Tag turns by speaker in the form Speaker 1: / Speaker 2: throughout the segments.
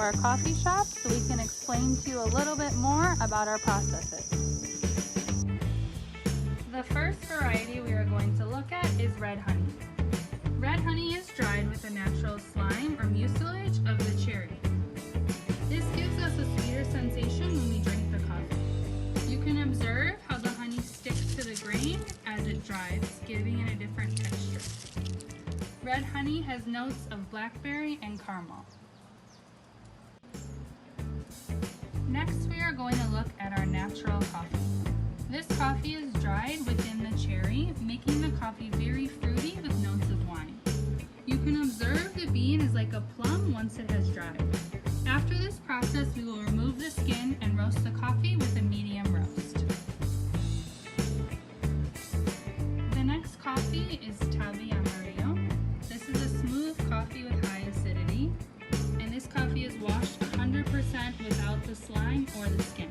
Speaker 1: our coffee shop so we can explain to you a little bit more about our processes. The first variety we are going to look at is red honey. Red honey is dried with the natural slime or mucilage of the cherry. This gives us a sweeter sensation when we drink the coffee. You can observe how the honey sticks to the grain as it dries, giving it a different texture. Red honey has notes of blackberry and caramel. Next, we are going to look at our natural coffee. This coffee is dried within the cherry, making the coffee very fruity with notes of wine. You can observe the bean is like a plum once it has dried. After this process, we will remove the skin and roast the coffee with a medium roast. The next coffee is Tabi Amarillo. This is a smooth coffee with high acidity, and this coffee is washed 100% without the slime or the skin.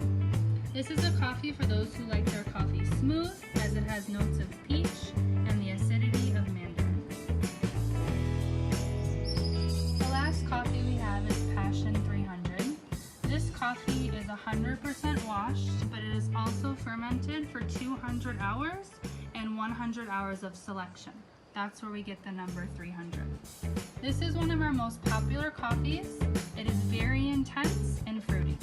Speaker 1: This is a coffee for those who like their coffee smooth, as it has notes of peach and the acidity of mandarin. The last coffee we have is Passion 300. This coffee is 100% washed, but it is also fermented for 200 hours and 100 hours of selection. That's where we get the number 300. This is one of our most popular coffees. It is very intense and fruity.